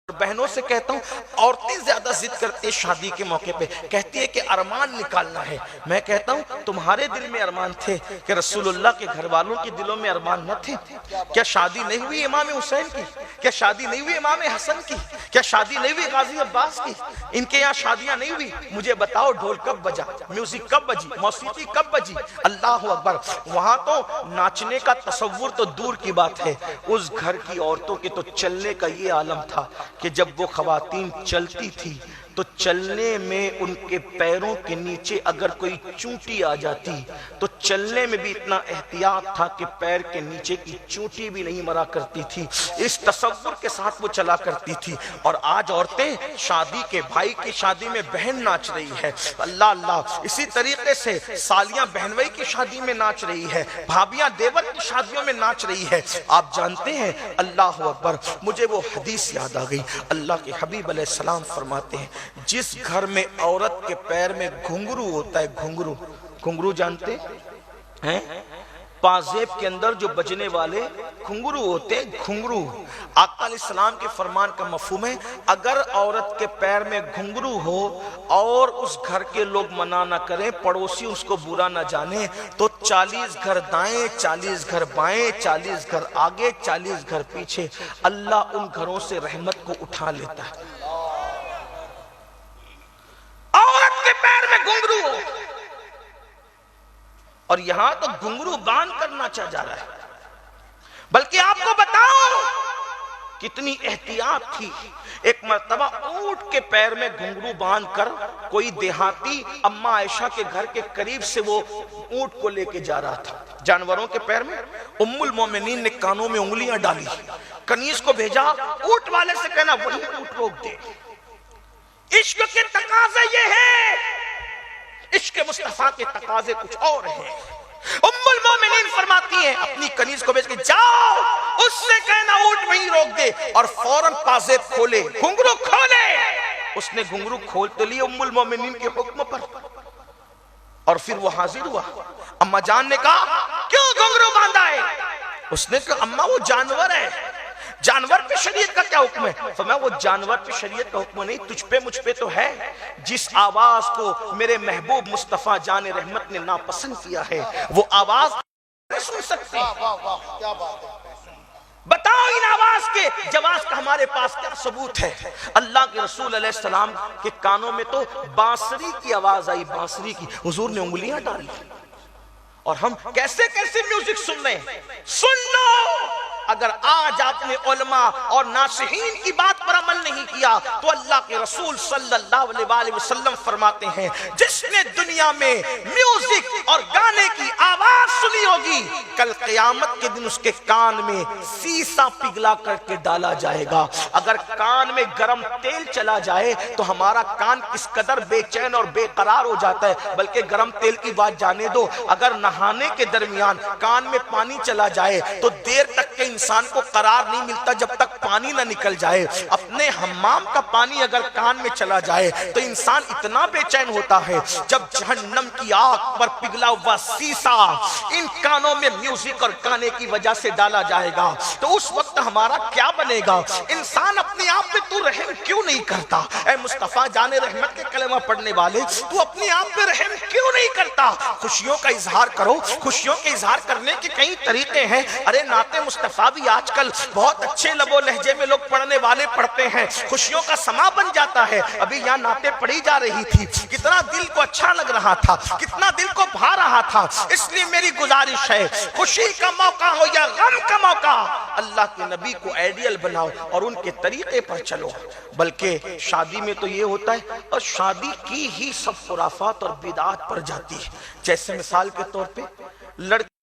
بہنوں سے کہتا ہوں عورتیں زیادہ ضد کرتی ہیں شادی کے موقع پہ، کہتی ہے کہ ارمان نکالنا ہے۔ میں کہتا ہوں تمہارے دل میں ارمان تھے کہ رسول اللہ کے گھر والوں کے دلوں میں ارمان نہ تھے؟ کیا شادی نہیں ہوئی امام حسین کی؟ کیا شادی نہیں ہوئی امام حسن کی؟ کیا شادی نہیں ہوئی غازی عباس کی؟ ان کے یہاں شادیاں نہیں ہوئی؟ مجھے بتاؤ ڈھول کب بجا، میوزک کب بجی، موسیقی کب بجی؟ اللہ اکبر۔ وہاں تو ناچنے کا تصور تو دور کی بات ہے، اس گھر کی عورتوں کے تو چلنے کا یہ عالم تھا کہ جب وہ خواتین چلتی تھی تو چلنے میں ان کے پیروں کے نیچے اگر کوئی چونٹی آ جاتی تو چلنے میں بھی اتنا احتیاط تھا کہ پیر کے نیچے کی چونٹی بھی نہیں مرا کرتی تھی۔ اس تصور کے ساتھ وہ چلا کرتی تھی۔ اور آج عورتیں شادی کے، بھائی کی شادی میں بہن ناچ رہی ہے، اللہ اللہ۔ اسی طریقے سے سالیاں بہنوئی کی شادی میں ناچ رہی ہے، بھابیاں دیور کی شادیوں میں ناچ رہی ہے۔ آپ جانتے ہیں اللہ اکبر، مجھے وہ حدیث یاد آ گئی۔ اللہ کے حبیب علیہ السلام فرماتے ہیں جس گھر میں عورت کے پیر میں گھنگرو ہوتا ہے، گھنگرو، گھنگرو جانتے ہیں؟ پازیب کے اندر جو بجنے والے گھنگرو ہوتے ہیں، گھنگرو۔ آقا علیہ السلام کے فرمان کا مفہوم ہے اگر عورت کے پیر میں گھنگرو ہو اور اس گھر کے لوگ منع نہ کریں، پڑوسی اس کو برا نہ جانے، تو 40 گھر دائیں، 40 گھر بائیں، 40 گھر آگے، 40 گھر پیچھے، اللہ ان گھروں سے رحمت کو اٹھا لیتا ہے۔ عورت کے پیر میں گھنگرو ہو، اور یہاں تو گھنگرو باندھ کر ناچا جا رہا ہے۔ بلکہ آپ کو بتاؤں کتنی احتیاط تھی۔ ایک مرتبہ اونٹ کے پیر میں گھنگرو باندھ کر کوئی دیہاتی اماں عائشہ کے گھر کے قریب سے وہ اونٹ کو لے کے جا رہا تھا جانوروں کے پیر میں۔ ام المومنین نے کانوں میں انگلیاں ڈالی، کنیز کو بھیجا اونٹ والے سے کہنا وہی اونٹ روک دے۔ عشق کے تقاضے یہ ہیں، عشق مصطفیٰ کے تقاضے کچھ اور ہیں۔ ام المومنین فرماتی ہیں اپنی کنیز کو بھیج کے جاؤ اس سے کہنا اونٹ وہیں روک دے، اور فوراً پازیب کھولے، گھنگرو کھولے۔ اس نے گھنگرو کھول تو لی ام المومنین کے حکم پر، اور پھر وہ حاضر ہوا۔ اماں جان نے کہا کیوں گھنگرو باندھا ہے؟ اس نے کہا اماں وہ جانور ہے، جانور پہ شریعت کا کیا حکم ہے؟ فرمایا وہ جانور پہ شریعت کا حکم نہیں، تجھ پہ مجھ پہ تو ہے۔ جس آواز کو میرے محبوب مصطفیٰ جان رحمت نے ناپسند کیا ہے وہ آواز نہیں سن سکتے۔ بتاؤ ان آواز کے جواز کا ہمارے پاس کیا ثبوت ہے؟ اللہ کے رسول علیہ السلام کے کانوں میں تو بانسری کی آواز آئی، بانسری کی، حضور نے انگلیاں ڈالی، اور ہم کیسے کیسے میوزک سن رہے ہیں۔ سن لو، اگر آج آپ نے علماء اور ناصحین کی بات پر عمل نہیں کیا تو اللہ کے رسول صلی اللہ علیہ وسلم فرماتے ہیں جس نے دنیا میں میوزک اور گانے کی آواز سنی ہوگی کل قیامت کے دن اس کے کان میں سیسا پگھلا کر کے ڈالا جائے گا۔ اگر کان میں گرم تیل چلا جائے تو ہمارا کان کس قدر بے چین اور بے قرار ہو جاتا ہے، بلکہ گرم تیل کی بات جانے دو، اگر نہانے کے درمیان کان میں پانی چلا جائے تو دیر تک کے انسان کو قرار نہیں ملتا جب تک پانی نہ نکل جائے۔ اپنے حمام کا پانی اگر کان میں چلا جائے تو انسان اتنا بے چین ہوتا ہے۔ جب جہنم کی آگ پر پگھلا ہوا سیسا ان کانوں میں میوزک اور گانے کی وجہ سے ڈالا جائے گا تو اس وقت ہمارا کیا بنے گا؟ انسان اپنے آپ پہ تو رحم کیوں نہیں کرتا؟ اے مصطفیٰ جان رحمت کے کلمہ پڑھنے والے، تو اپنے آپ پہ رحم کیوں نہیں کرتا؟ خوشیوں کا اظہار کرو۔ خوشیوں کے اظہار کرنے کے کئی طریقے ہیں۔ ارے نعت مصطفیٰ بھی آج کل بہت اچھے لب و لہجے میں لوگ پڑھنے والے پڑھتے ہیں، خوشیوں کا سما بن جاتا ہے۔ ابھی یہاں نعتیں پڑھی جا رہی تھی، کتنا دل کو اچھا لگ رہا تھا، کتنا دل کو بھا رہا تھا۔ اس لیے میری گزارش ہے خوشی کا موقع ہو یا غم کا موقع، اللہ کے نبی کو آئیڈیل بناؤ اور ان کے طریقے پر چلو۔ بلکہ شادی میں تو یہ ہوتا ہے، اور شادی کی ہی سب خرافات اور بدعات پر جاتی ہے۔ جیسے مثال کے طور پہ لڑکی